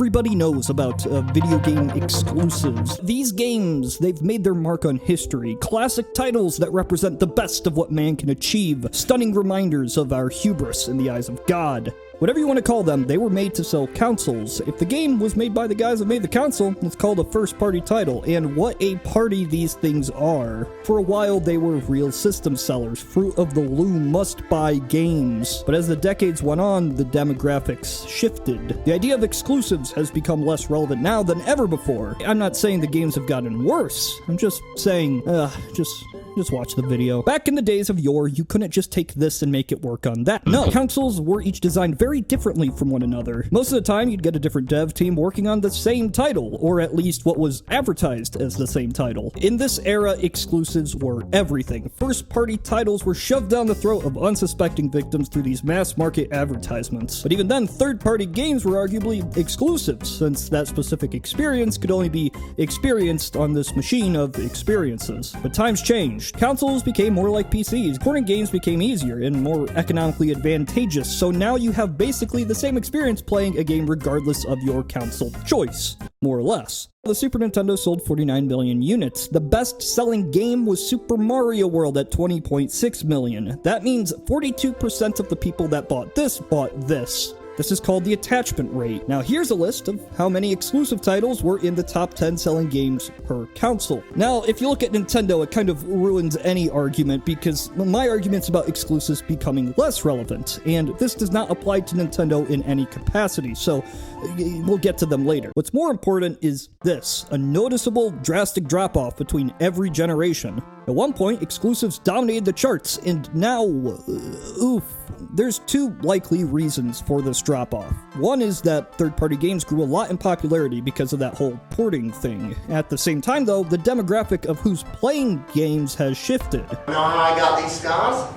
everybody knows about video game exclusives. These games, they've made their mark on history. Classic titles that represent the best of what man can achieve. Stunning reminders of our hubris in the eyes of God. Whatever you want to call them, they were made to sell consoles. If the game was made by the guys that made the console, it's called a first-party title, and what a party these things are. For a while, they were real system sellers, fruit of the loom must-buy games. But as the decades went on, the demographics shifted. The idea of exclusives has become less relevant now than ever before. I'm not saying the games have gotten worse. I'm just saying, just watch the video. Back in the days of yore, you couldn't just take this and make it work on that. No, consoles were each designed very differently from one another. Most of the time, you'd get a different dev team working on the same title, or at least what was advertised as the same title. In this era, exclusives were everything. First-party titles were shoved down the throat of unsuspecting victims through these mass-market advertisements. But even then, third-party games were arguably exclusives, since that specific experience could only be experienced on this machine of experiences. But times changed. Consoles became more like PCs. Porting games became easier and more economically advantageous, so now you have basically the same experience playing a game regardless of your console choice, more or less. The Super Nintendo sold 49 million units. The best-selling game was Super Mario World at 20.6 million. That means 42% of the people that bought this. This is called the attachment rate. Now here's a list of how many exclusive titles were in the top 10 selling games per console. Now, if you look at Nintendo, it kind of ruins any argument because my argument's about exclusives becoming less relevant, and this does not apply to Nintendo in any capacity, so we'll get to them later. What's more important is this, a noticeable, drastic drop-off between every generation. At one point, exclusives dominated the charts, and now, there's two likely reasons for this drop-off. One is that third-party games grew a lot in popularity because of that whole porting thing. At the same time, though, the demographic of who's playing games has shifted. You know how I got these scars?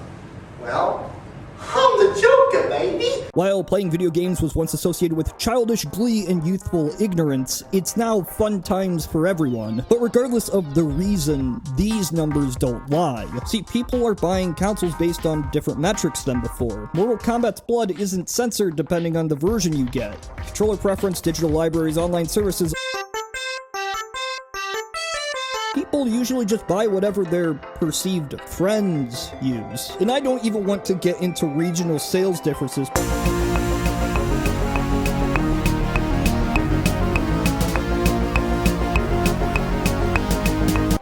Well, I'm the Joker, baby! While playing video games was once associated with childish glee and youthful ignorance, it's now fun times for everyone. But regardless of the reason, these numbers don't lie. See, people are buying consoles based on different metrics than before. Mortal Kombat's blood isn't censored depending on the version you get. Controller preference, digital libraries, online services... People usually just buy whatever their perceived friends use. And I don't even want to get into regional sales differences.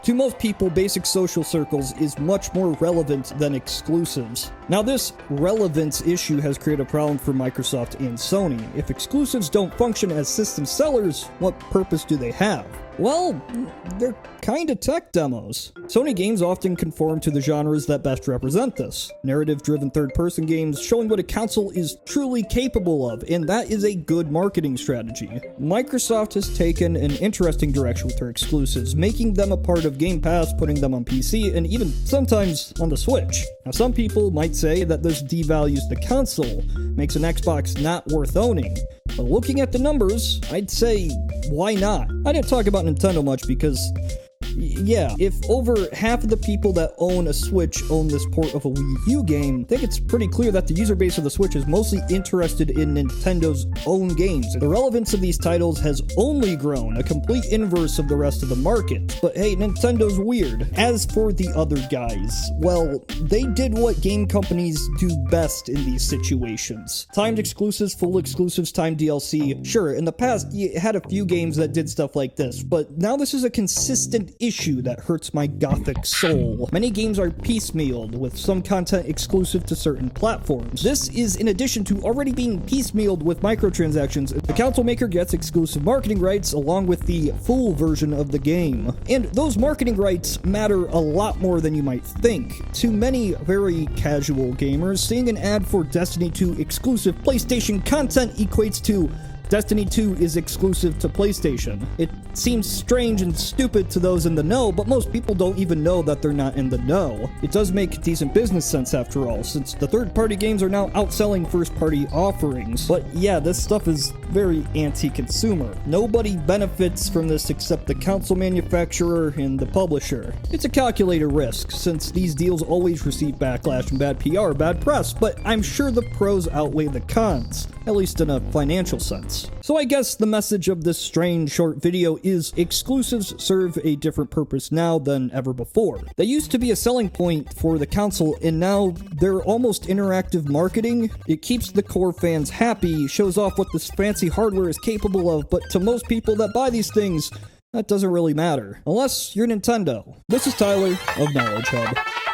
To most people, basic social circles is much more relevant than exclusives. Now, this relevance issue has created a problem for Microsoft and Sony. If exclusives don't function as system sellers, what purpose do they have? Well, they're kinda tech demos. Sony games often conform to the genres that best represent this. Narrative-driven third-person games showing what a console is truly capable of, and that is a good marketing strategy. Microsoft has taken an interesting direction with their exclusives, making them a part of Game Pass, putting them on PC, and even sometimes on the Switch. Now, some people might say that this devalues the console, makes an Xbox not worth owning. But looking at the numbers, I'd say, why not? I didn't talk about Nintendo much because, yeah, if over half of the people that own a Switch own this port of a Wii U game, I think it's pretty clear that the user base of the Switch is mostly interested in Nintendo's own games. The relevance of these titles has only grown, a complete inverse of the rest of the market. But hey, Nintendo's weird. As for the other guys, well, they did what game companies do best in these situations. Timed exclusives, full exclusives, timed DLC. Sure, in the past, you had a few games that did stuff like this, but now this is a consistent issue that hurts my gothic soul. Many games are piecemealed, with some content exclusive to certain platforms. This is in addition to already being piecemealed with microtransactions. The console maker gets exclusive marketing rights along with the full version of the game. And those marketing rights matter a lot more than you might think. To many very casual gamers, seeing an ad for Destiny 2 exclusive PlayStation content equates to Destiny 2 is exclusive to PlayStation. It seems strange and stupid to those in the know, but most people don't even know that they're not in the know. It does make decent business sense after all, since the third-party games are now outselling first-party offerings. But yeah, this stuff is very anti-consumer. Nobody benefits from this except the console manufacturer and the publisher. It's a calculated risk, since these deals always receive backlash and bad PR, bad press, but I'm sure the pros outweigh the cons, at least in a financial sense. So I guess the message of this strange short video is exclusives serve a different purpose now than ever before. They used to be a selling point for the console, and now they're almost interactive marketing. It keeps the core fans happy, shows off what this fancy hardware is capable of, but to most people that buy these things, that doesn't really matter. Unless you're Nintendo. This is Tyler of Knowledge Hub.